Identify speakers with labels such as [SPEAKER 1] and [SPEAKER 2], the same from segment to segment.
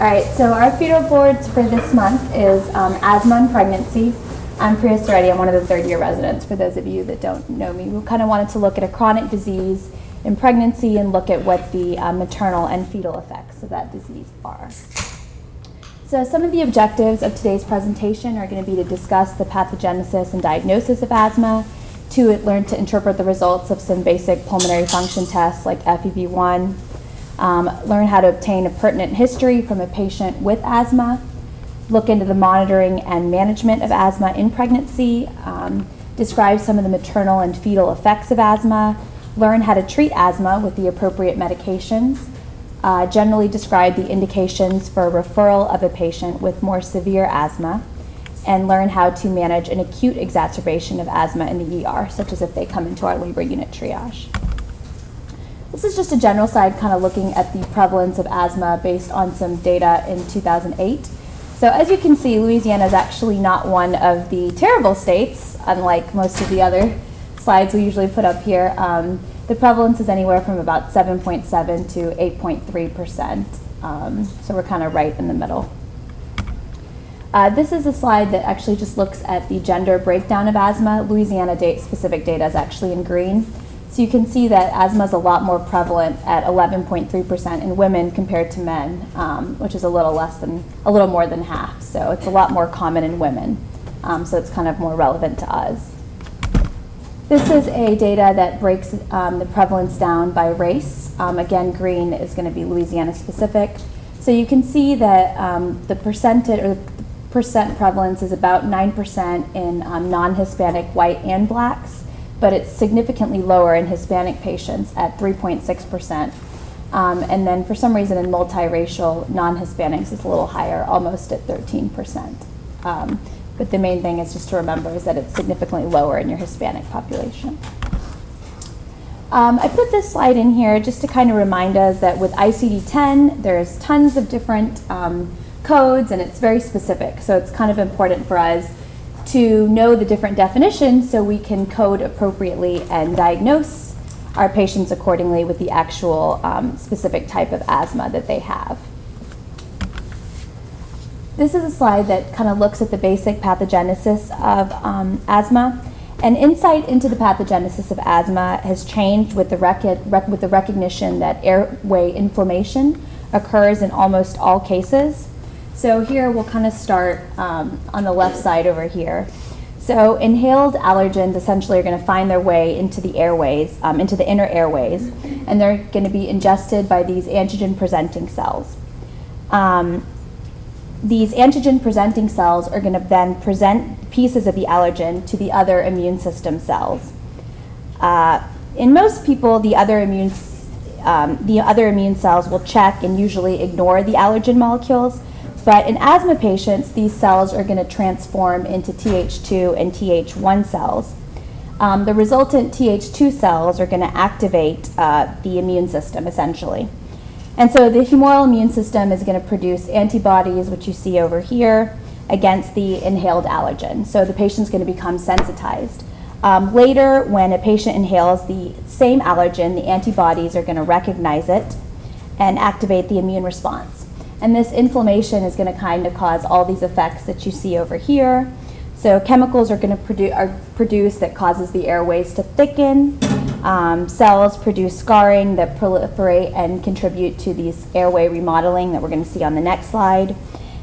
[SPEAKER 1] All right, so our fetal boards for this month is asthma and pregnancy. I'm Priya Sureddi. I'm one of the third-year residents, for those of you that don't know me. We kind of wanted to look at a chronic disease in pregnancy and look at what the maternal and fetal effects of that disease are. So some of the objectives of today's presentation are going to be to discuss the pathogenesis and diagnosis of asthma, to learn to interpret the results of some basic pulmonary function tests like FEV1, learn how to obtain a pertinent history from a patient with asthma, look into the monitoring and management of asthma in pregnancy, describe some of the maternal and fetal effects of asthma, learn how to treat asthma with the appropriate medications, generally describe the indications for referral of a patient with more severe asthma, and learn how to manage an acute exacerbation of asthma in the ER, such as if they come into our labor unit triage. This is just a general slide kind of looking at the prevalence of asthma based on some data in 2008. So as you can see, Louisiana is actually not one of the terrible states, unlike most of the other slides we usually put up here. The prevalence is anywhere from about 7.7 to 8.3%. So we're kind of right in the middle. This is a slide that actually just looks at the gender breakdown of asthma. Louisiana specific data is actually in green. So you can see that asthma is a lot more prevalent at 11.3% in women compared to men, which is a little more than half. So it's a lot more common in women. So it's kind of more relevant to us. This is a data that breaks the prevalence down by race. Again, green is going to be Louisiana specific. So you can see that the percent prevalence is about 9% in non-Hispanic white and blacks, but it's significantly lower in Hispanic patients at 3.6%. And then for some reason in multiracial non-Hispanics it's a little higher, almost at 13%. But the main thing is just to remember is that it's significantly lower in your Hispanic population. I put this slide in here just to kind of remind us that with ICD-10, there's tons of different codes and it's very specific. So it's kind of important for us to know the different definitions so we can code appropriately and diagnose our patients accordingly with the actual specific type of asthma that they have. This is a slide that kind of looks at the basic pathogenesis of asthma. And insight into the pathogenesis of asthma has changed with the recognition that airway inflammation occurs in almost all cases. So here we'll kind of start on the left side over here. So inhaled allergens essentially are going to find their way into the airways, into the inner airways, and they're going to be ingested by these antigen-presenting cells. These antigen-presenting cells are going to then present pieces of the allergen to the other immune system cells. In most people, the other immune cells will check and usually ignore the allergen molecules. But in asthma patients, these cells are going to transform into Th2 and Th1 cells. The resultant Th2 cells are going to activate the immune system, essentially. And so the humoral immune system is going to produce antibodies, which you see over here, against the inhaled allergen. So the patient's going to become sensitized. Later, when a patient inhales the same allergen, the antibodies are going to recognize it and activate the immune response. And this inflammation is going to kind of cause all these effects that you see over here. So chemicals are going to produce that causes the airways to thicken. Cells produce scarring that proliferate and contribute to these airway remodeling that we're going to see on the next slide.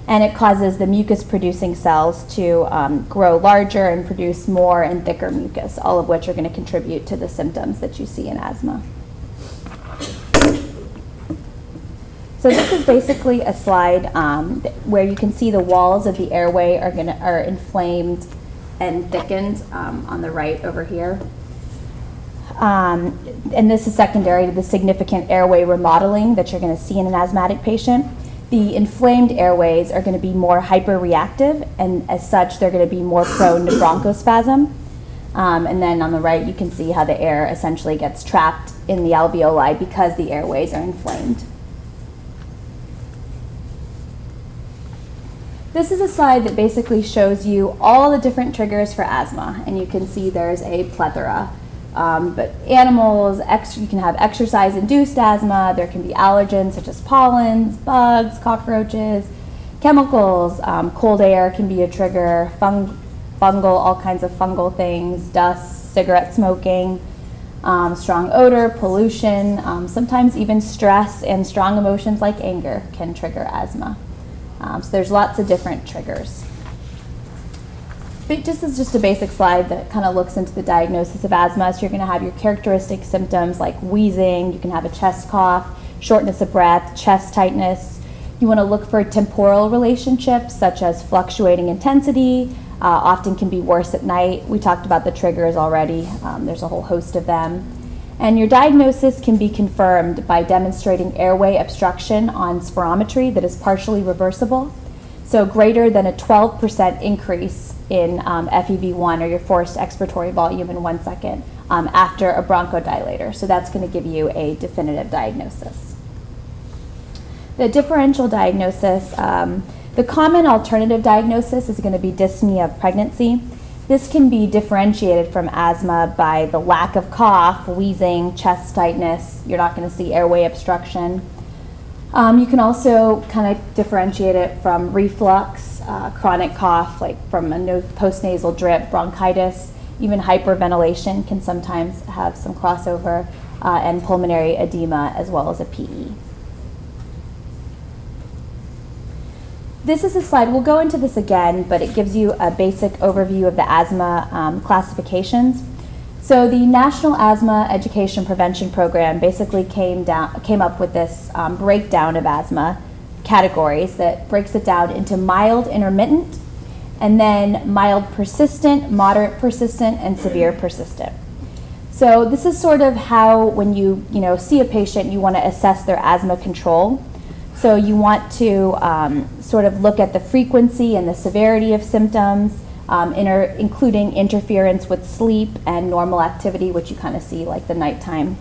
[SPEAKER 1] And it causes the mucus-producing cells to grow larger and produce more and thicker mucus, all of which are going to contribute to the symptoms that you see in asthma. So this is basically a slide where you can see the walls of the airway are inflamed and thickened on the right over here. And this is secondary to the significant airway remodeling that you're going to see in an asthmatic patient. The inflamed airways are going to be more hyperreactive, and as such, they're going to be more prone to bronchospasm. And then on the right, you can see how the air essentially gets trapped in the alveoli because the airways are inflamed. This is a slide that basically shows you all the different triggers for asthma, and you can see there's a plethora. But animals, you can have exercise-induced asthma. There can be allergens such as pollens, bugs, cockroaches, chemicals. Cold air can be a trigger, fungal, all kinds of fungal things, dust, cigarette smoking, strong odor, pollution, sometimes even stress and strong emotions like anger can trigger asthma. So there's lots of different triggers. This is just a basic slide that kind of looks into the diagnosis of asthma. So you're going to have your characteristic symptoms like wheezing, you can have a chest cough, shortness of breath, chest tightness. You want to look for temporal relationships such as fluctuating intensity, often can be worse at night. We talked about the triggers already. There's a whole host of them. And your diagnosis can be confirmed by demonstrating airway obstruction on spirometry that is partially reversible. So greater than a 12% increase in FEV1 or your forced expiratory volume in 1 second after a bronchodilator. So that's going to give you a definitive diagnosis. The differential diagnosis, the common alternative diagnosis is going to be dyspnea of pregnancy. This can be differentiated from asthma by the lack of cough, wheezing, chest tightness. You're not going to see airway obstruction. You can also kind of differentiate it from reflux, chronic cough, like from a postnasal drip, bronchitis, even hyperventilation can sometimes have some crossover, and pulmonary edema as well as a PE. This is a slide, we'll go into this again, but it gives you a basic overview of the asthma classifications. So the National Asthma Education Prevention Program basically came up with this breakdown of asthma categories that breaks it down into mild intermittent, and then mild persistent, moderate persistent, and severe persistent. So this is sort of how when you see a patient, you want to assess their asthma control. So you want to sort of look at the frequency and the severity of symptoms, including interference with sleep and normal activity, which you kind of see like the nighttime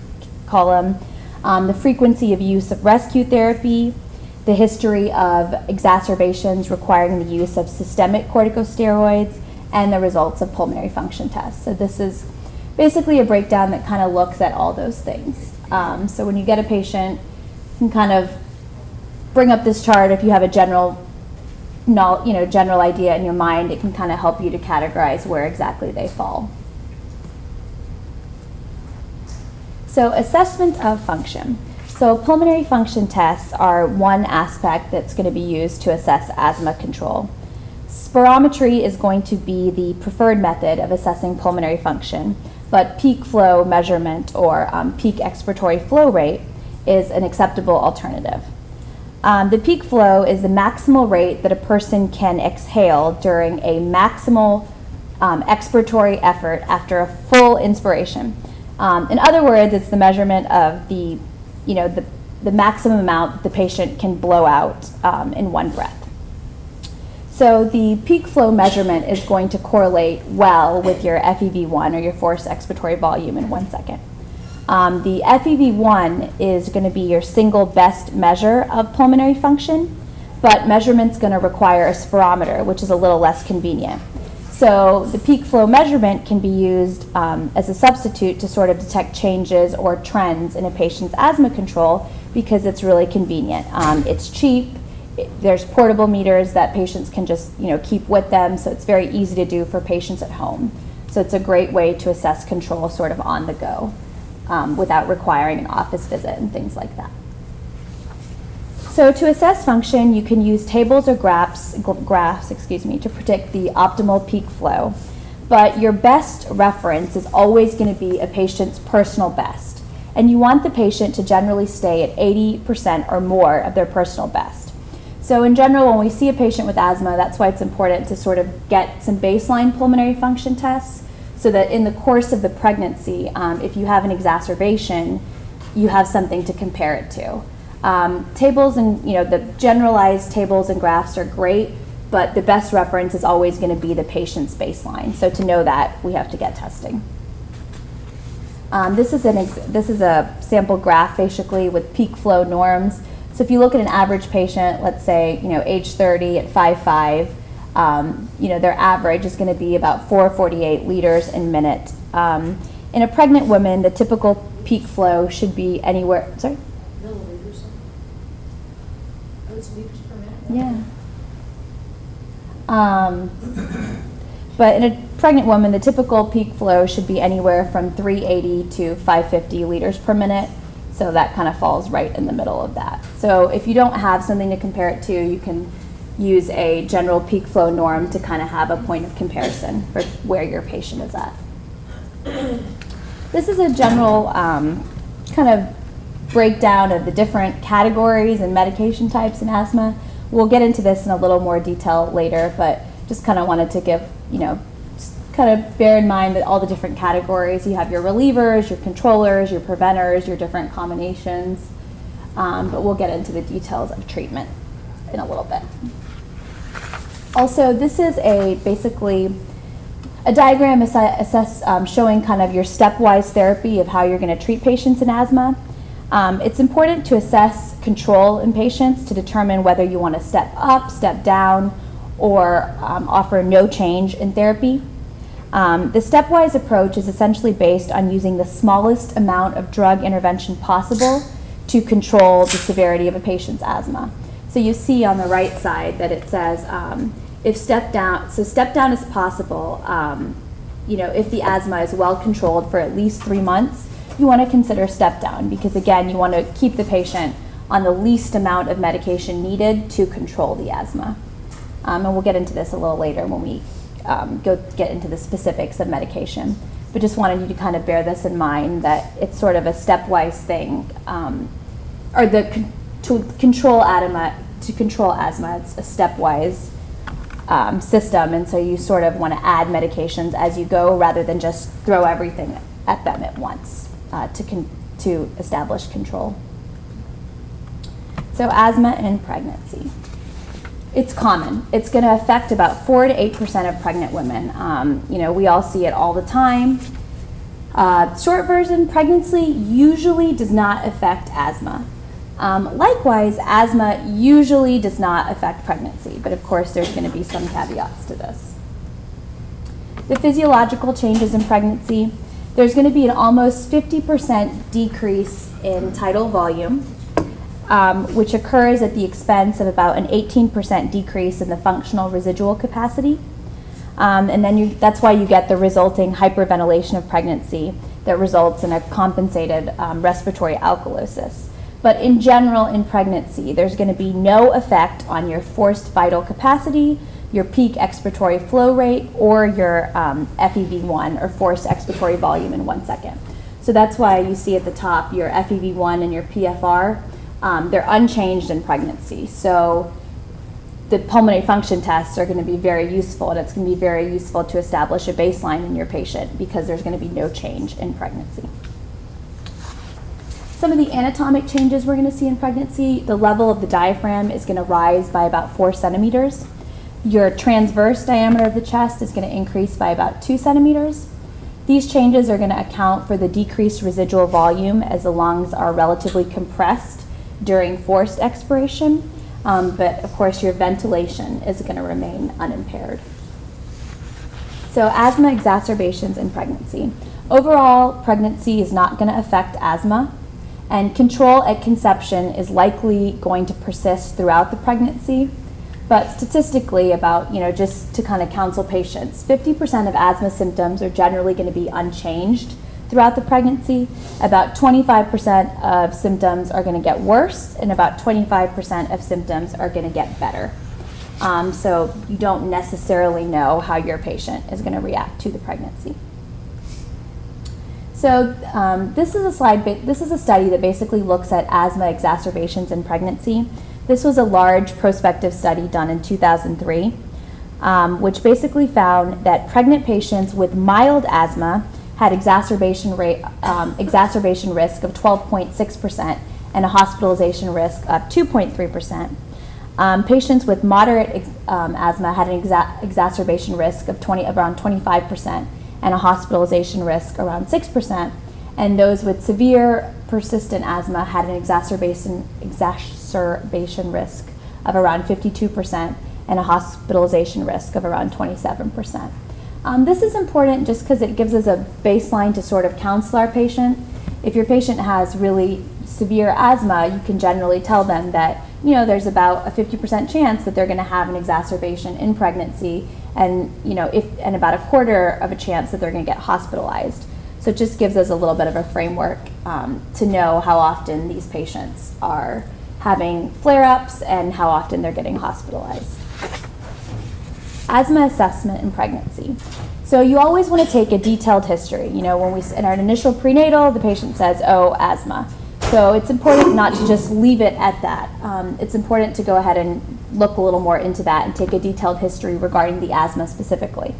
[SPEAKER 1] column, the frequency of use of rescue therapy, the history of exacerbations requiring the use of systemic corticosteroids, and the results of pulmonary function tests. So this is basically a breakdown that kind of looks at all those things. So when you get a patient, you can kind of bring up this chart. If you have a general idea in your mind, it can kind of help you to categorize where exactly they fall. So assessment of function. So pulmonary function tests are one aspect that's going to be used to assess asthma control. Spirometry is going to be the preferred method of assessing pulmonary function, but peak flow measurement or peak expiratory flow rate is an acceptable alternative. The peak flow is the maximal rate that a person can exhale during a maximal expiratory effort after a full inspiration. In other words, it's the measurement of the maximum amount the patient can blow out in one breath. So the peak flow measurement is going to correlate well with your FEV1 or your forced expiratory volume in 1 second. The FEV1 is going to be your single best measure of pulmonary function, but measurement's going to require a spirometer, which is a little less convenient. So the peak flow measurement can be used as a substitute to sort of detect changes or trends in a patient's asthma control because it's really convenient. It's cheap. There's portable meters that patients can just keep with them, so it's very easy to do for patients at home. So it's a great way to assess control sort of on the go. Without requiring an office visit and things like that. So to assess function, you can use tables or graphs to predict the optimal peak flow, but your best reference is always going to be a patient's personal best, and you want the patient to generally stay at 80% or more of their personal best. So in general, when we see a patient with asthma, that's why it's important to sort of get some baseline pulmonary function tests, so that in the course of the pregnancy, if you have an exacerbation, you have something to compare it to. Tables and the generalized tables and graphs are great, but the best reference is always going to be the patient's baseline. So to know that, we have to get testing. This is a sample graph basically with peak flow norms. So if you look at an average patient, let's say age 30 at 5'5", their average is going to be about 448 liters in minute. In a pregnant woman, the typical peak flow should be anywhere, sorry?
[SPEAKER 2] Milliliters. Oh, it's liters per minute?
[SPEAKER 1] Yeah. But in a pregnant woman, the typical peak flow should be anywhere from 380 to 550 liters per minute. So that kind of falls right in the middle of that. So if you don't have something to compare it to, you can use a general peak flow norm to kind of have a point of comparison for where your patient is at. This is a general kind of breakdown of the different categories and medication types in asthma. We'll get into this in a little more detail later, but just kind of wanted to give, just kind of bear in mind that all the different categories, you have your relievers, your controllers, your preventers, your different combinations, but we'll get into the details of treatment in a little bit. Also, this is basically a diagram showing kind of your stepwise therapy of how you're going to treat patients in asthma. It's important to assess control in patients to determine whether you want to step up, step down, or offer no change in therapy. The stepwise approach is essentially based on using the smallest amount of drug intervention possible to control the severity of a patient's asthma. So you see on the right side that it says if step down is possible, if the asthma is well controlled for at least 3 months, you want to consider step down because again, you want to keep the patient on the least amount of medication needed to control the asthma. And we'll get into this a little later when we get into the specifics of medication. But just wanted you to kind of bear this in mind that it's sort of a stepwise thing, to control asthma, it's a stepwise system, and so you sort of want to add medications as you go rather than just throw everything at them at once to establish control. So asthma in pregnancy. It's common. It's going to affect about 4 to 8% of pregnant women. We all see it all the time. Short version, pregnancy usually does not affect asthma. Likewise, asthma usually does not affect pregnancy, but of course there's going to be some caveats to this. The physiological changes in pregnancy, there's going to be an almost 50% decrease in tidal volume, which occurs at the expense of about an 18% decrease in the functional residual capacity. And then that's why you get the resulting hyperventilation of pregnancy that results in a compensated respiratory alkalosis. But in general, in pregnancy, there's going to be no effect on your forced vital capacity, your peak expiratory flow rate, or your FEV1, or forced expiratory volume in 1 second. So that's why you see at the top your FEV1 and your PFR, they're unchanged in pregnancy. So the pulmonary function tests are going to be very useful, and it's going to be very useful to establish a baseline in your patient because there's going to be no change in pregnancy. Some of the anatomic changes we're going to see in pregnancy, the level of the diaphragm is going to rise by about 4 centimeters. Your transverse diameter of the chest is going to increase by about 2 centimeters. These changes are going to account for the decreased residual volume as the lungs are relatively compressed during forced expiration, but of course your ventilation is going to remain unimpaired. So asthma exacerbations in pregnancy. Overall, pregnancy is not going to affect asthma, and control at conception is likely going to persist throughout the pregnancy. But statistically, just to kind of counsel patients, 50% of asthma symptoms are generally going to be unchanged throughout the pregnancy. About 25% of symptoms are going to get worse, and about 25% of symptoms are going to get better. So you don't necessarily know how your patient is going to react to the pregnancy. So this is a study that basically looks at asthma exacerbations in pregnancy. This was a large prospective study done in 2003, which basically found that pregnant patients with mild asthma had exacerbation risk of 12.6% and a hospitalization risk of 2.3%. Patients with moderate asthma had an exacerbation risk of around 25% and a hospitalization risk around 6%. And those with severe persistent asthma had an exacerbation risk of around 52% and a hospitalization risk of around 27%. This is important just because it gives us a baseline to sort of counsel our patient. If your patient has really severe asthma, you can generally tell them that, there's about a 50% chance that they're going to have an exacerbation in pregnancy, and, and about a quarter of a chance that they're going to get hospitalized. So it just gives us a little bit of a framework to know how often these patients are having flare-ups and how often they're getting hospitalized. Asthma assessment in pregnancy. So you always want to take a detailed history. When we in our initial prenatal, the patient says, "Oh, asthma." So it's important not to just leave it at that. It's important to go ahead and look a little more into that and take a detailed history regarding the asthma specifically.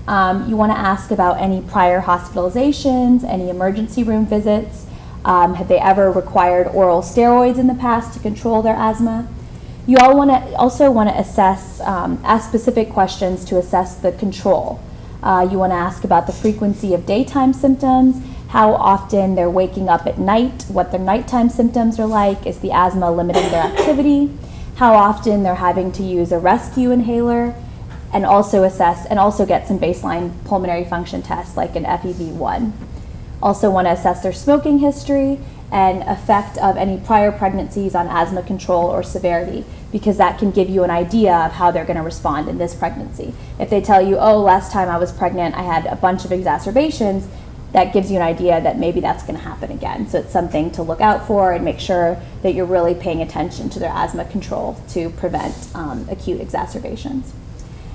[SPEAKER 1] You want to ask about any prior hospitalizations, any emergency room visits. Have they ever required oral steroids in the past to control their asthma? You also want to ask specific questions to assess the control. You want to ask about the frequency of daytime symptoms, how often they're waking up at night, what their nighttime symptoms are like, is the asthma limiting their activity, how often they're having to use a rescue inhaler, and also get some baseline pulmonary function tests like an FEV1. Also want to assess their smoking history and effect of any prior pregnancies on asthma control or severity, because that can give you an idea of how they're going to respond in this pregnancy. If they tell you, "Oh, last time I was pregnant, I had a bunch of exacerbations," that gives you an idea that maybe that's going to happen again. So it's something to look out for and make sure that you're really paying attention to their asthma control to prevent acute exacerbations.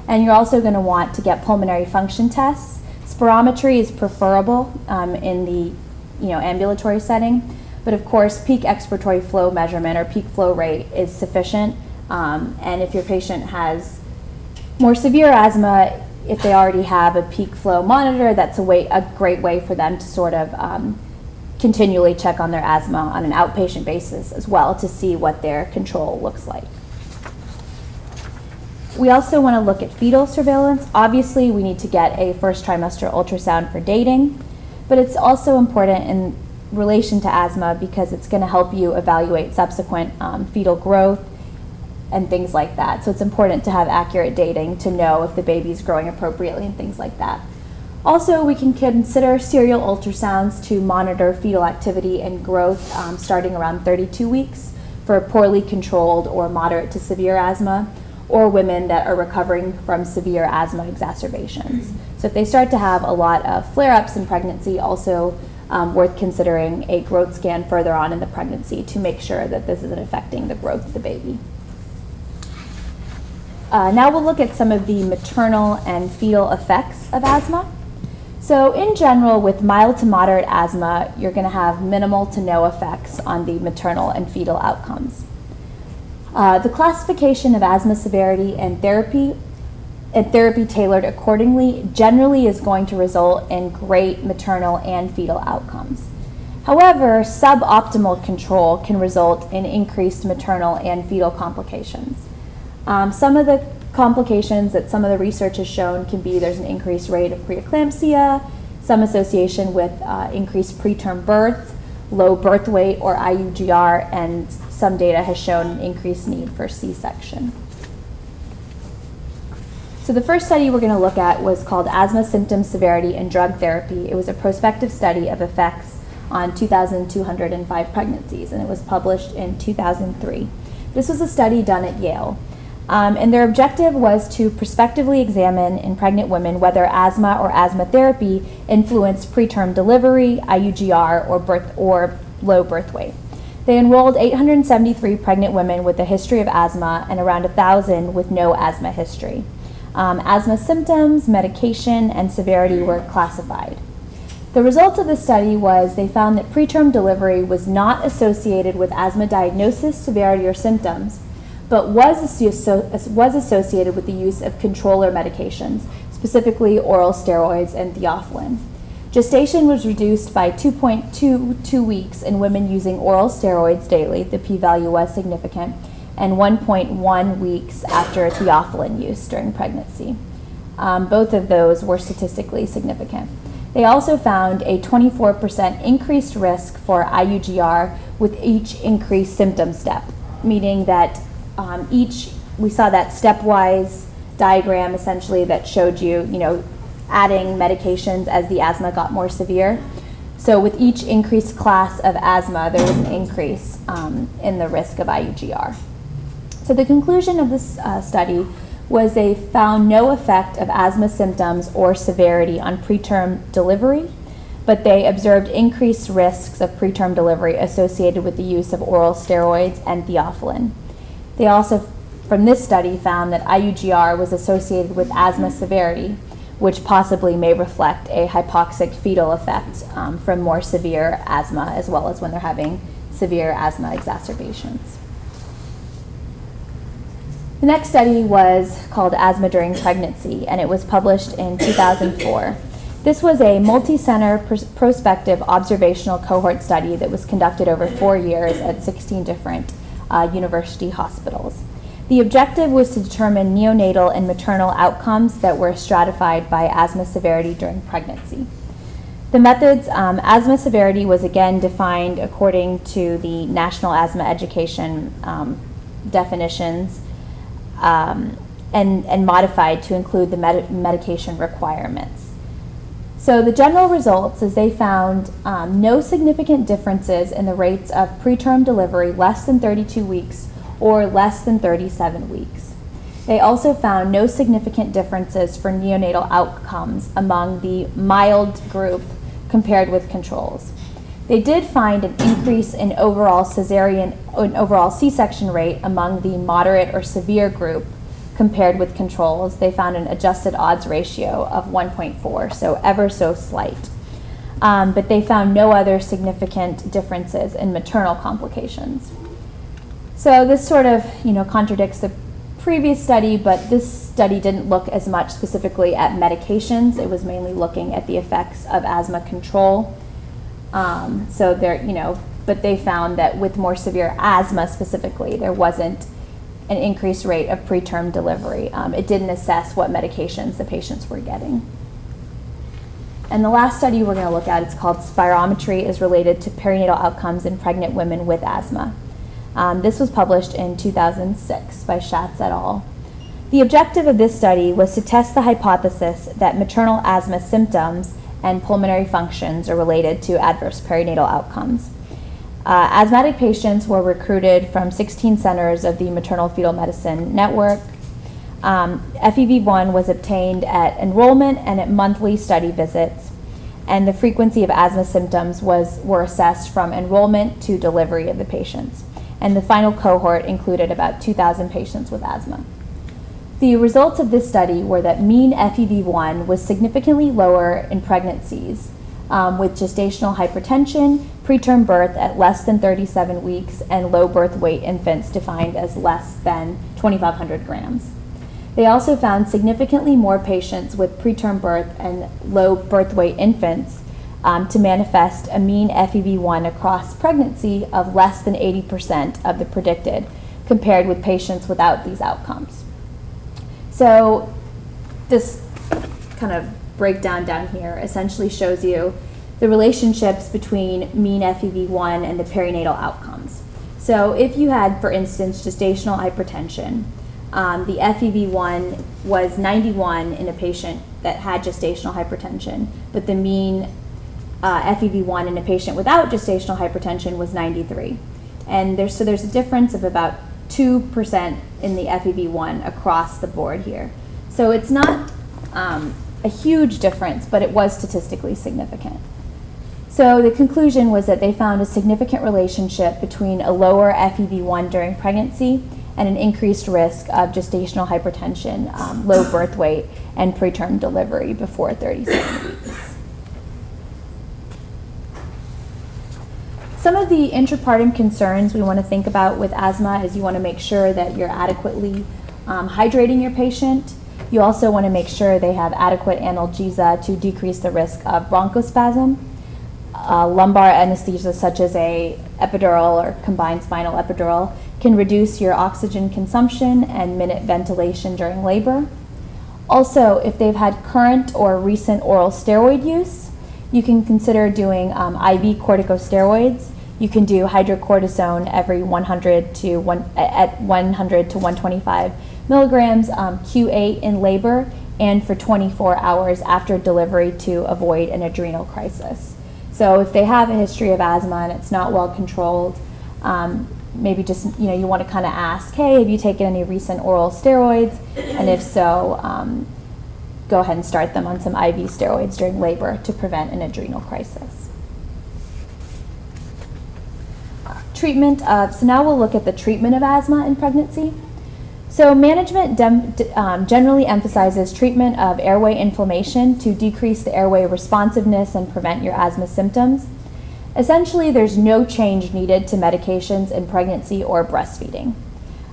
[SPEAKER 1] And you're also going to want to get pulmonary function tests. Spirometry is preferable in the ambulatory setting, but of course peak expiratory flow measurement or peak flow rate is sufficient. And if your patient has more severe asthma, if they already have a peak flow monitor, that's a great way for them to sort of continually check on their asthma on an outpatient basis as well to see what their control looks like. We also want to look at fetal surveillance. Obviously, we need to get a first trimester ultrasound for dating, but it's also important in relation to asthma because it's going to help you evaluate subsequent fetal growth and things like that. So it's important to have accurate dating to know if the baby's growing appropriately and things like that. Also, we can consider serial ultrasounds to monitor fetal activity and growth starting around 32 weeks for poorly controlled or moderate to severe asthma, or women that are recovering from severe asthma exacerbations. So if they start to have a lot of flare-ups in pregnancy, also worth considering a growth scan further on in the pregnancy to make sure that this isn't affecting the growth of the baby. Now we'll look at some of the maternal and fetal effects of asthma. So in general, with mild to moderate asthma, you're going to have minimal to no effects on the maternal and fetal outcomes. The classification of asthma severity and therapy tailored accordingly generally is going to result in great maternal and fetal outcomes. However, suboptimal control can result in increased maternal and fetal complications. Some of the complications that some of the research has shown can be there's an increased rate of preeclampsia, some association with increased preterm birth, low birth weight or IUGR, and some data has shown an increased need for C-section. So the first study we're going to look at was called Asthma Symptom Severity and Drug Therapy. It was a prospective study of effects on 2,205 pregnancies, and it was published in 2003. This was a study done at Yale. And their objective was to prospectively examine in pregnant women whether asthma or asthma therapy influenced preterm delivery, IUGR, or low birth weight. They enrolled 873 pregnant women with a history of asthma and around 1,000 with no asthma history. Asthma symptoms, medication, and severity were classified. The results of the study was they found that preterm delivery was not associated with asthma diagnosis, severity, or symptoms, but was associated with the use of controller medications, specifically oral steroids and theophylline. Gestation was reduced by 2.22 weeks in women using oral steroids daily, the p-value was significant, and 1.1 weeks after theophylline use during pregnancy. Both of those were statistically significant. They also found a 24% increased risk for IUGR with each increased symptom step, meaning that we saw that stepwise diagram essentially that showed you, adding medications as the asthma got more severe. So with each increased class of asthma, there was an increase in the risk of IUGR. So the conclusion of this study was they found no effect of asthma symptoms or severity on preterm delivery, but they observed increased risks of preterm delivery associated with the use of oral steroids and theophylline. They also, from this study, found that IUGR was associated with asthma severity, which possibly may reflect a hypoxic fetal effect from more severe asthma, as well as when they're having severe asthma exacerbations. The next study was called Asthma During Pregnancy, and it was published in 2004. This was a multi-center prospective observational cohort study that was conducted over 4 years at 16 different university hospitals. The objective was to determine neonatal and maternal outcomes that were stratified by asthma severity during pregnancy. The methods, asthma severity was again defined according to the National Asthma Education definitions, and modified to include the medication requirements. So the general results is they found no significant differences in the rates of preterm delivery less than 32 weeks or less than 37 weeks. They also found no significant differences for neonatal outcomes among the mild group compared with controls. They did find an increase in overall C-section rate among the moderate or severe group compared with controls. They found an adjusted odds ratio of 1.4, so ever so slight. But they found no other significant differences in maternal complications. So this sort of, contradicts the previous study, but this study didn't look as much specifically at medications. It was mainly looking at the effects of asthma control. So there, but they found that with more severe asthma specifically, there wasn't an increased rate of preterm delivery. It didn't assess what medications the patients were getting. And the last study we're going to look at, it's called Spirometry, is related to perinatal outcomes in pregnant women with asthma. This was published in 2006 by Schatz et al. The objective of this study was to test the hypothesis that maternal asthma symptoms and pulmonary functions are related to adverse perinatal outcomes. Asthmatic patients were recruited from 16 centers of the Maternal Fetal Medicine Network. FEV1 was obtained at enrollment and at monthly study visits, and the frequency of asthma symptoms were assessed from enrollment to delivery of the patients. And the final cohort included about 2,000 patients with asthma. The results of this study were that mean FEV1 was significantly lower in pregnancies with gestational hypertension, preterm birth at less than 37 weeks, and low birth weight infants defined as less than 2,500 grams. They also found significantly more patients with preterm birth and low birth weight infants to manifest a mean FEV1 across pregnancy of less than 80% of the predicted, compared with patients without these outcomes. So this kind of breakdown down here essentially shows you the relationships between mean FEV1 and the perinatal outcomes. So if you had, for instance, gestational hypertension, the FEV1 was 91 in a patient that had gestational hypertension, but the mean FEV1 in a patient without gestational hypertension was 93. And there's a difference of about 2% in the FEV1 across the board here. So it's not a huge difference, but it was statistically significant. So the conclusion was that they found a significant relationship between a lower FEV1 during pregnancy and an increased risk of gestational hypertension, low birth weight, and preterm delivery before 37 weeks. Some of the intrapartum concerns we want to think about with asthma is you want to make sure that you're adequately hydrating your patient. You also want to make sure they have adequate analgesia to decrease the risk of bronchospasm. Lumbar anesthesia such as a epidural or combined spinal epidural can reduce your oxygen consumption and minute ventilation during labor. Also, if they've had current or recent oral steroid use, you can consider doing IV corticosteroids. You can do hydrocortisone every 100 to 125 milligrams Q8 in labor and for 24 hours after delivery to avoid an adrenal crisis. So if they have a history of asthma and it's not well controlled, maybe just, you want to kind of ask, hey, have you taken any recent oral steroids? And if so, go ahead and start them on some IV steroids during labor to prevent an adrenal crisis. Treatment of, so now we'll look at the treatment of asthma in pregnancy. So management generally emphasizes treatment of airway inflammation to decrease the airway responsiveness and prevent your asthma symptoms. Essentially, there's no change needed to medications in pregnancy or breastfeeding.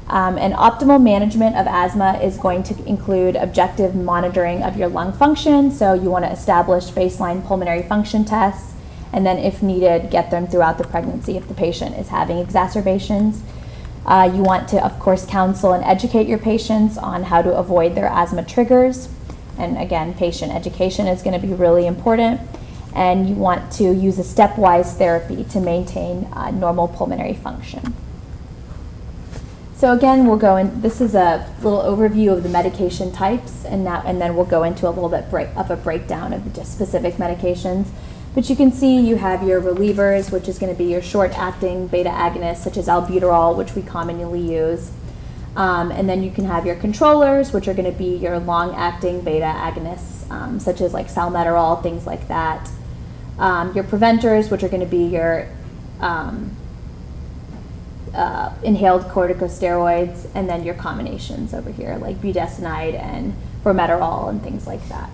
[SPEAKER 1] And optimal management of asthma is going to include objective monitoring of your lung function. So you want to establish baseline pulmonary function tests, and then if needed, get them throughout the pregnancy if the patient is having exacerbations. You want to, of course, counsel and educate your patients on how to avoid their asthma triggers. And again, patient education is going to be really important. And you want to use a stepwise therapy to maintain normal pulmonary function. So again, we'll go in, this is a little overview of the medication types, and then we'll go into a little bit of a breakdown of the specific medications. But you can see you have your relievers, which is going to be your short-acting beta agonists, such as albuterol, which we commonly use. And then you can have your controllers, which are going to be your long-acting beta agonists, such as like salmeterol, things like that. Your preventers, which are going to be your inhaled corticosteroids, and then your combinations over here, like budesonide and formoterol and things like that.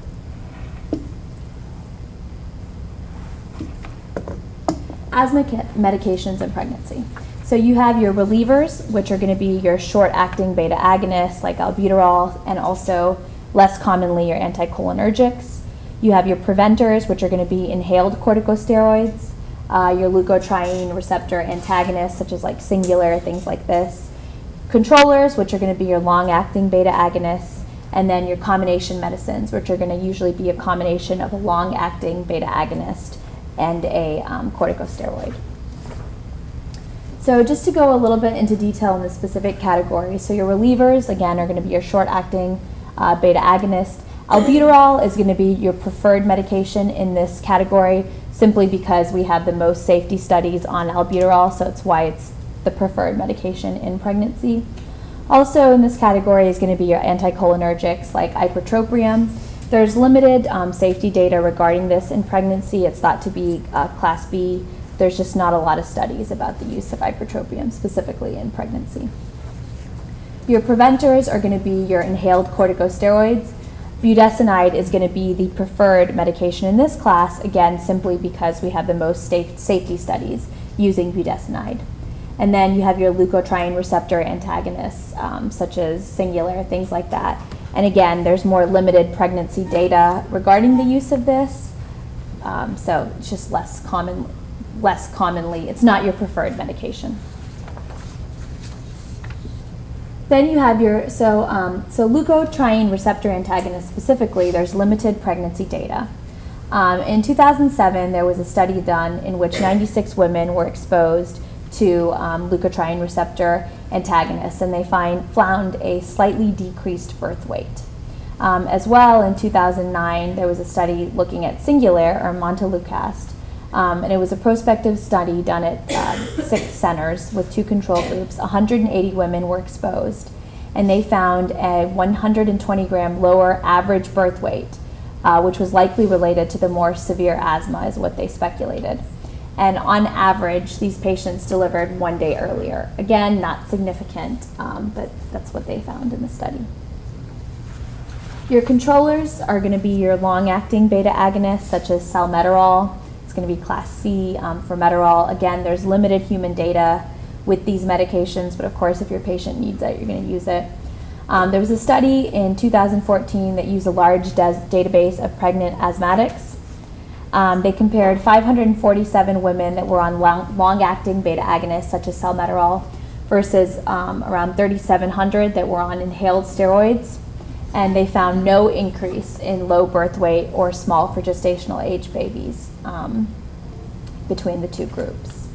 [SPEAKER 1] Asthma medications in pregnancy. So you have your relievers, which are going to be your short-acting beta agonists like albuterol, and also less commonly your anticholinergics. You have your preventers, which are going to be inhaled corticosteroids, your leukotriene receptor antagonists, such as like Singular, things like this. Controllers, which are going to be your long-acting beta agonists, and then your combination medicines, which are going to usually be a combination of a long-acting beta agonist and a corticosteroid. So just to go a little bit into detail in the specific categories, so your relievers, again, are going to be your short-acting beta agonist. Albuterol is going to be your preferred medication in this category, simply because we have the most safety studies on albuterol, so it's why it's the preferred medication in pregnancy. Also in this category is going to be your anticholinergics like ipratropium. There's limited safety data regarding this in pregnancy. It's thought to be class B. There's just not a lot of studies about the use of ipratropium specifically in pregnancy. Your preventers are going to be your inhaled corticosteroids. Budesonide is going to be the preferred medication in this class, again, simply because we have the most safety studies using budesonide. And then you have your leukotriene receptor antagonists, such as Singular, things like that. And again, there's more limited pregnancy data regarding the use of this, so it's just less commonly, it's not your preferred medication. Then you have your, so leukotriene receptor antagonists specifically, there's limited pregnancy data. In 2007, there was a study done in which 96 women were exposed to leukotriene receptor antagonists, and they found a slightly decreased birth weight. As well, in 2009, there was a study looking at Singular or montelukast, and it was a prospective study done at 6 centers with 2 control groups. 180 women were exposed, and they found a 120 gram lower average birth weight, which was likely related to the more severe asthma, is what they speculated. And on average, these patients delivered 1 day earlier. Again, not significant, but that's what they found in the study. Your controllers are going to be your long-acting beta agonists, such as salmeterol. It's going to be class C. Formoterol, again, there's limited human data with these medications, but of course, if your patient needs it, you're going to use it. There was a study in 2014 that used a large database of pregnant asthmatics. They compared 547 women that were on long-acting beta agonists, such as salmeterol, versus around 3,700 that were on inhaled steroids, and they found no increase in low birth weight or small for gestational age babies between the 2 groups.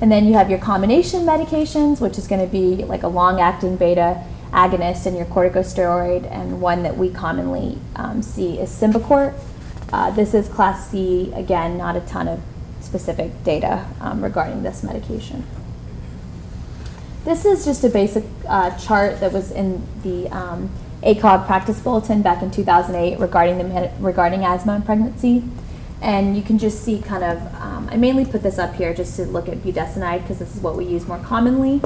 [SPEAKER 1] And then you have your combination medications, which is going to be like a long-acting beta agonist and your corticosteroid, and one that we commonly see is Symbicort. This is class C, again, not a ton of specific data regarding this medication. This is just a basic chart that was in the ACOG practice bulletin back in 2008 regarding asthma and pregnancy. And you can just see kind of, I mainly put this up here just to look at budesonide because this is what we use more commonly.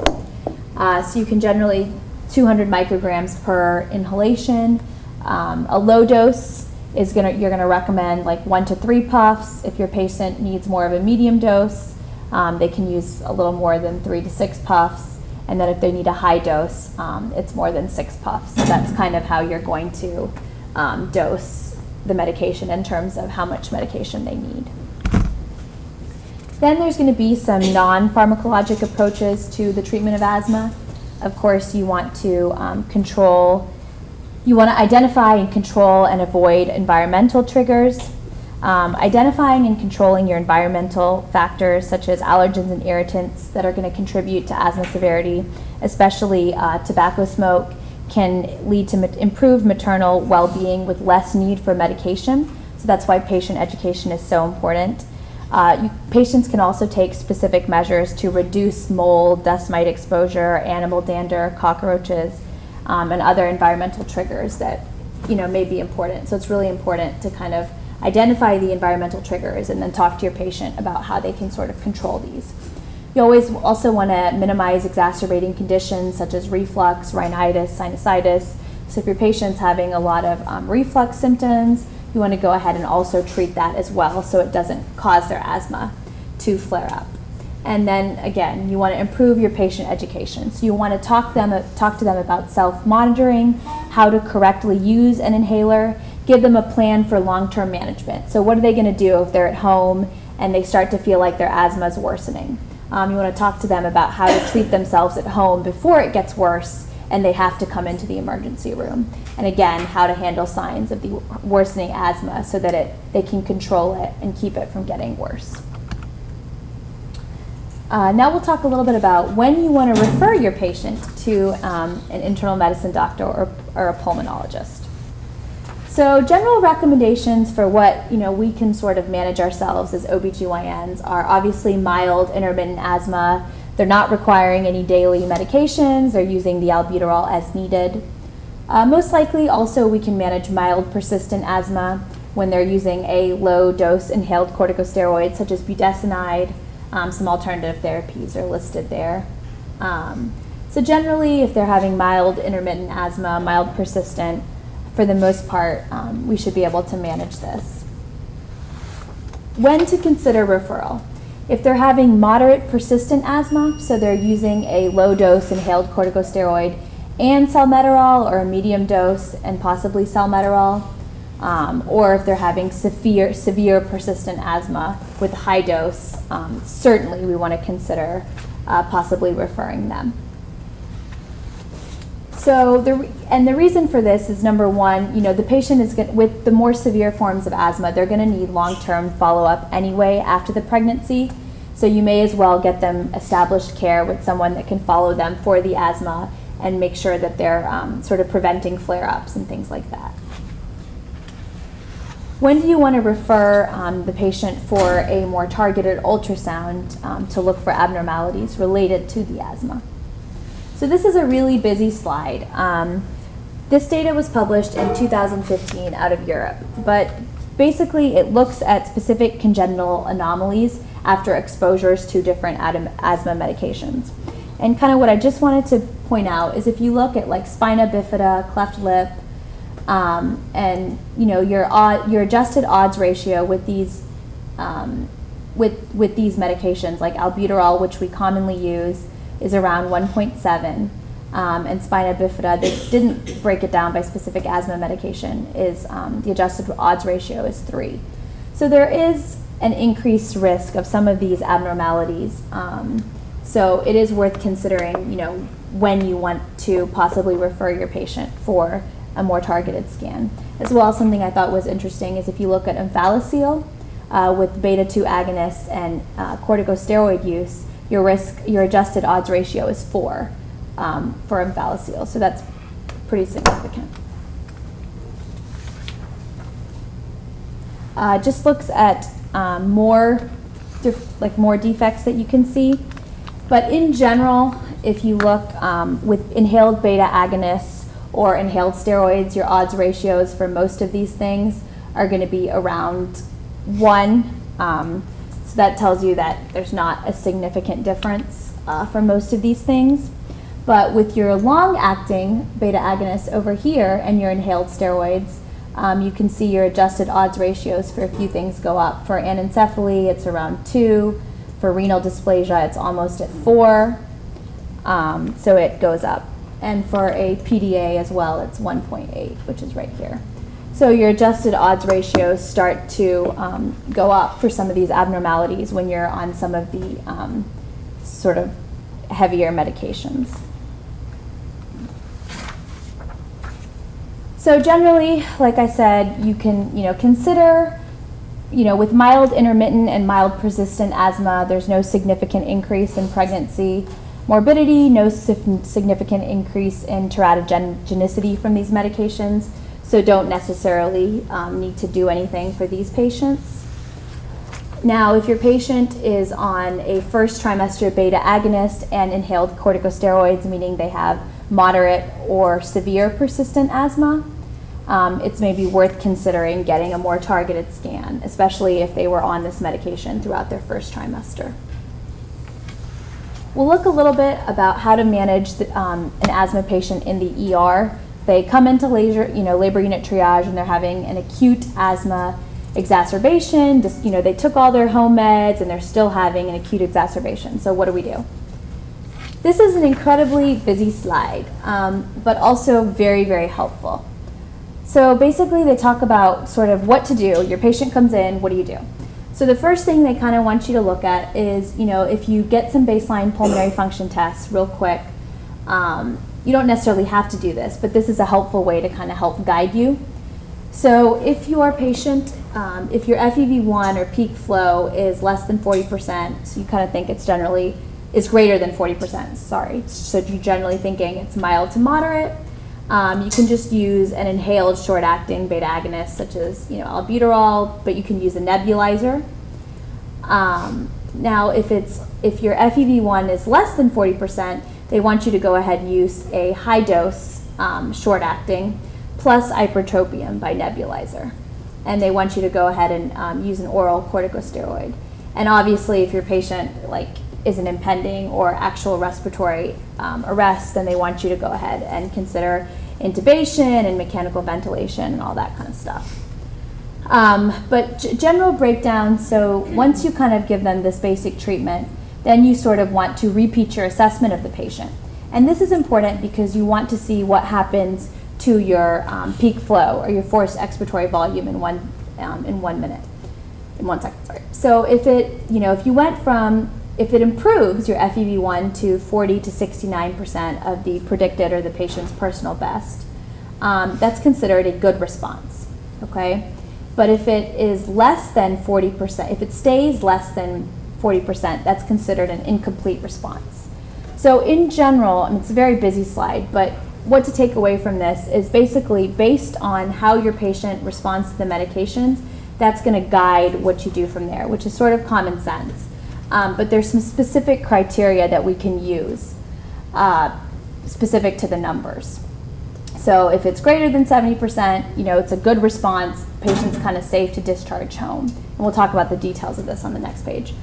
[SPEAKER 1] So you can generally 200 micrograms per inhalation. A low dose is you're gonna recommend like 1 to 3 puffs. If your patient needs more of a medium dose, they can use a little more than 3 to 6 puffs. And then if they need a high dose, it's more than 6 puffs. So that's kind of how you're going to dose the medication in terms of how much medication they need. Then there's going to be some non-pharmacologic approaches to the treatment of asthma. Of course, you want to identify and control and avoid environmental triggers. Identifying and controlling your environmental factors such as allergens and irritants that are going to contribute to asthma severity, especially tobacco smoke, can lead to improved maternal well-being with less need for medication. So that's why patient education is so important. Patients can also take specific measures to reduce mold, dust mite exposure, animal dander, cockroaches, and other environmental triggers that may be important. So it's really important to kind of identify the environmental triggers and then talk to your patient about how they can sort of control these. You always also want to minimize exacerbating conditions such as reflux, rhinitis, sinusitis. So if your patient's having a lot of reflux symptoms, you want to go ahead and also treat that as well so it doesn't cause their asthma to flare up. And then again, you want to improve your patient education. So you want to talk to them about self-monitoring, how to correctly use an inhaler, give them a plan for long-term management. So what are they going to do if they're at home and they start to feel like their asthma is worsening? You want to talk to them about how to treat themselves at home before it gets worse and they have to come into the emergency room. And again, how to handle signs of the worsening asthma so that they can control it and keep it from getting worse. Now we'll talk a little bit about when you want to refer your patient to an internal medicine doctor or a pulmonologist. So general recommendations for what we can sort of manage ourselves as OBGYNs are obviously mild intermittent asthma. They're not requiring any daily medications. They're using the albuterol as needed. Most likely also we can manage mild persistent asthma when they're using a low dose inhaled corticosteroid such as budesonide. Some alternative therapies are listed there. So generally if they're having mild intermittent asthma, mild persistent, for the most part, we should be able to manage this. When to consider referral? If they're having moderate persistent asthma, so they're using a low dose inhaled corticosteroid and salmeterol, or a medium dose and possibly salmeterol, or if they're having severe persistent asthma with high dose, certainly we want to consider possibly referring them. So the reason for this is, number one, the patient is with the more severe forms of asthma, they're going to need long-term follow-up anyway after the pregnancy. So you may as well get them established care with someone that can follow them for the asthma and make sure that they're sort of preventing flare-ups and things like that. When do you want to refer the patient for a more targeted ultrasound to look for abnormalities related to the asthma? So this is a really busy slide. This data was published in 2015 out of Europe, but basically it looks at specific congenital anomalies after exposures to different asthma medications. And kind of what I just wanted to point out is if you look at like spina bifida, cleft lip, and your adjusted odds ratio with these with these medications like albuterol, which we commonly use, is around 1.7, and spina bifida, they didn't break it down by specific asthma medication, is the adjusted odds ratio is 3. So there is an increased risk of some of these abnormalities. So it is worth considering, when you want to possibly refer your patient for a more targeted scan. As well, something I thought was interesting is if you look at Omphalicil with beta-2 agonists and corticosteroid use, your adjusted odds ratio is 4 for Omphalicil. So that's pretty significant. Just looks at more defects that you can see. But in general, if you look with inhaled beta agonists or inhaled steroids, your odds ratios for most of these things are going to be around 1. So that tells you that there's not a significant difference for most of these things. But with your long-acting beta agonists over here and your inhaled steroids, you can see your adjusted odds ratios for a few things go up. For anencephaly, it's around 2. For renal dysplasia, it's almost at 4. So it goes up. And for a PDA as well, it's 1.8, which is right here. So your adjusted odds ratios start to go up for some of these abnormalities when you're on some of the sort of heavier medications. So generally, like I said, you can consider, with mild intermittent and mild persistent asthma, there's no significant increase in pregnancy morbidity, no significant increase in teratogenicity from these medications, so don't necessarily need to do anything for these patients. Now, if your patient is on a first trimester beta agonist and inhaled corticosteroids, meaning they have moderate or severe persistent asthma, it's maybe worth considering getting a more targeted scan, especially if they were on this medication throughout their first trimester. We'll look a little bit about how to manage an asthma patient in the ER. They come into labor unit triage and they're having an acute asthma exacerbation. They took all their home meds and they're still having an acute exacerbation. So what do we do? This is an incredibly busy slide, but also very, very helpful. So basically they talk about sort of what to do. Your patient comes in, what do you do? So the first thing they kind of want you to look at is, if you get some baseline pulmonary function tests real quick, you don't necessarily have to do this, but this is a helpful way to kind of help guide you. So if your patient, if your FEV1 or peak flow is less than 40%, so you kind of think it's generally, is greater than 40%, sorry. So you're generally thinking it's mild to moderate. You can just use an inhaled short-acting beta agonist, such as albuterol, but you can use a nebulizer. Now, if your FEV1 is less than 40%, they want you to go ahead and use a high-dose short-acting plus ipratropium by nebulizer, and they want you to go ahead and use an oral corticosteroid. And obviously, if your patient is an impending or actual respiratory arrest, then they want you to go ahead and consider intubation and mechanical ventilation and all that kind of stuff. But general breakdown, so once you kind of give them this basic treatment, then you sort of want to repeat your assessment of the patient. And this is important because you want to see what happens to your peak flow or your forced expiratory volume in 1 minute, in 1 second, sorry. So if it improves your FEV1 to 40 to 69% of the predicted or the patient's personal best, that's considered a good response, okay? But if it is less than 40%, if it stays less than 40%, that's considered an incomplete response. So in general, it's a very busy slide, but what to take away from this is basically based on how your patient responds to the medications, that's going to guide what you do from there, which is sort of common sense. But there's some specific criteria that we can use specific to the numbers. So if it's greater than 70%, it's a good response, patient's kind of safe to discharge home. And we'll talk about the details of this on the next page.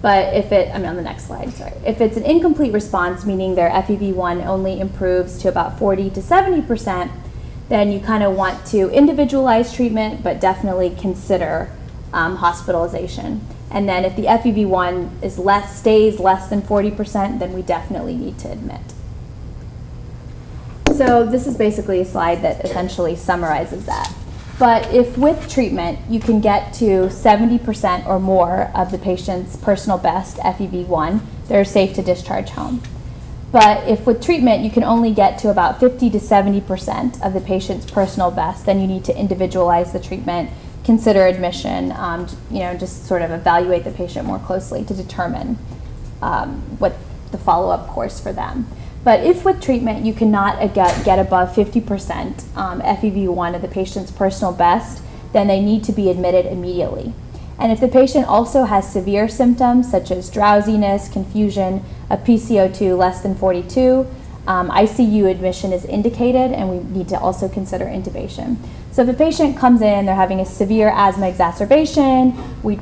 [SPEAKER 1] But on the next slide, sorry. If it's an incomplete response, meaning their FEV1 only improves to about 40 to 70%, then you kind of want to individualize treatment, but definitely consider hospitalization. And then if the FEV1 stays less than 40%, then we definitely need to admit. So this is basically a slide that essentially summarizes that. But if with treatment, you can get to 70% or more of the patient's personal best FEV1, they're safe to discharge home. But if with treatment, you can only get to about 50 to 70% of the patient's personal best, then you need to individualize the treatment, consider admission, just sort of evaluate the patient more closely to determine what the follow-up course for them. But if with treatment you cannot get above 50% FEV1 of the patient's personal best, then they need to be admitted immediately. And if the patient also has severe symptoms such as drowsiness, confusion, a PCO2 less than 42, ICU admission is indicated, and we need to also consider intubation. So if a patient comes in, they're having a severe asthma exacerbation, we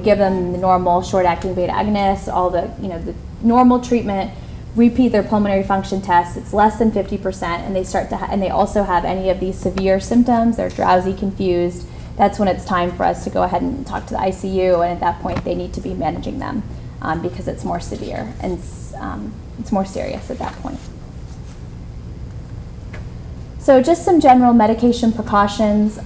[SPEAKER 1] give them the normal short-acting beta agonists, all the normal treatment, repeat their pulmonary function tests, it's less than 50%, and they start to and they also have any of these severe symptoms, they're drowsy, confused, that's when it's time for us to go ahead and talk to the ICU, and at that point they need to be managing them because it's more severe and it's more serious at that point. So just some general medication precautions.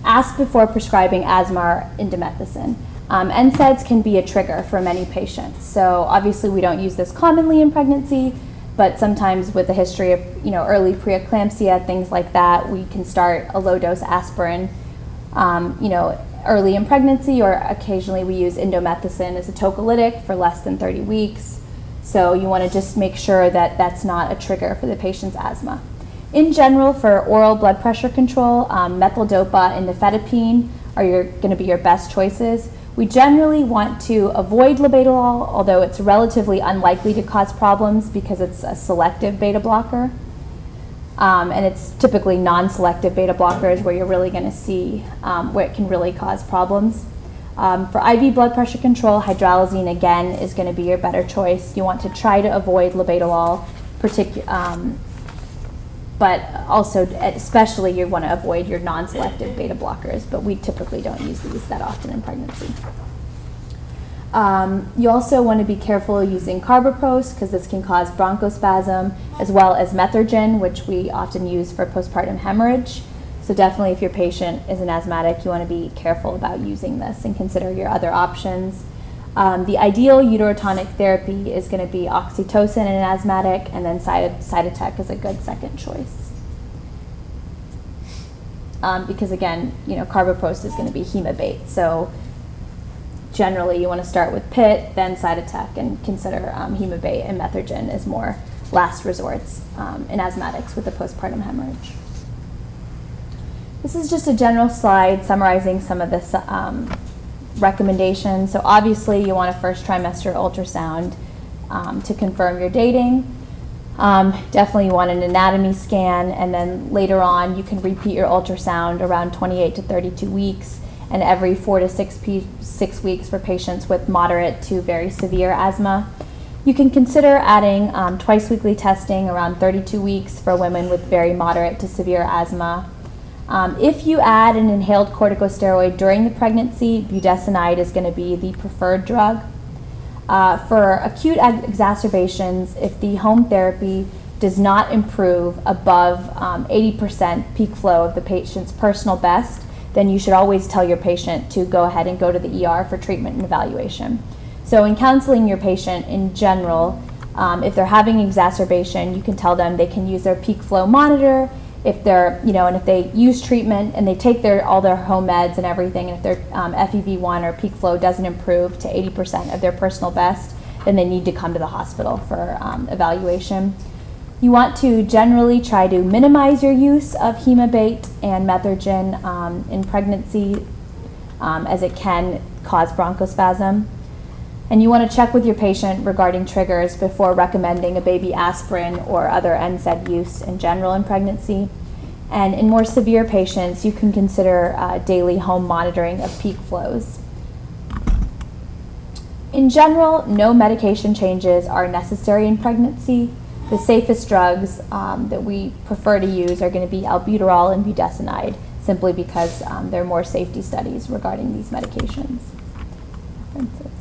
[SPEAKER 1] Ask before prescribing asthma or indomethacin. NSAIDs can be a trigger for many patients. So obviously we don't use this commonly in pregnancy, but sometimes with a history of early preeclampsia, things like that, we can start a low-dose aspirin early in pregnancy, or occasionally we use indomethacin as a tocolytic for less than 30 weeks. So you want to just make sure that that's not a trigger for the patient's asthma. In general, for oral blood pressure control, methyldopa and nifedipine are going to be your best choices. We generally want to avoid labetalol, although it's relatively unlikely to cause problems because it's a selective beta blocker. And it's typically non-selective beta blockers where you're really going to see where it can really cause problems. For IV blood pressure control, hydralazine again is going to be your better choice. You want to try to avoid labetalol, but also especially you want to avoid your non-selective beta blockers, but we typically don't use these that often in pregnancy. You also want to be careful using carbapenem because this can cause bronchospasm, as well as methergin, which we often use for postpartum hemorrhage. So definitely if your patient is an asthmatic, you want to be careful about using this and consider your other options. The ideal uterotonic therapy is going to be oxytocin in an asthmatic, and then Cytotec is a good second choice. Because again, carbapenem is going to be hemabate. So generally you want to start with PIT, then Cytotec, and consider hemabate and methergin as more last resorts in asthmatics with a postpartum hemorrhage. This is just a general slide summarizing some of this recommendations. So obviously you want a first trimester ultrasound to confirm your dating. Definitely you want an anatomy scan, and then later on you can repeat your ultrasound around 28 to 32 weeks and every 4 to 6 weeks for patients with moderate to very severe asthma. You can consider adding twice weekly testing around 32 weeks for women with very moderate to severe asthma. If you add an inhaled corticosteroid during the pregnancy, budesonide is going to be the preferred drug. For acute exacerbations, if the home therapy does not improve above 80% peak flow of the patient's personal best, then you should always tell your patient to go ahead and go to the ER for treatment and evaluation. So in counseling your patient in general, if they're having exacerbation, you can tell them they can use their peak flow monitor. If they're, and if they use treatment and they take all their home meds and everything, and if their FEV1 or peak flow doesn't improve to 80% of their personal best, then they need to come to the hospital for evaluation. You want to generally try to minimize your use of hemabate and methergin in pregnancy, as it can cause bronchospasm. And you want to check with your patient regarding triggers before recommending a baby aspirin or other NSAID use in general in pregnancy. And in more severe patients, you can consider daily home monitoring of peak flows. In general, no medication changes are necessary in pregnancy. The safest drugs that we prefer to use are going to be albuterol and budesonide, simply because there are more safety studies regarding these medications. References.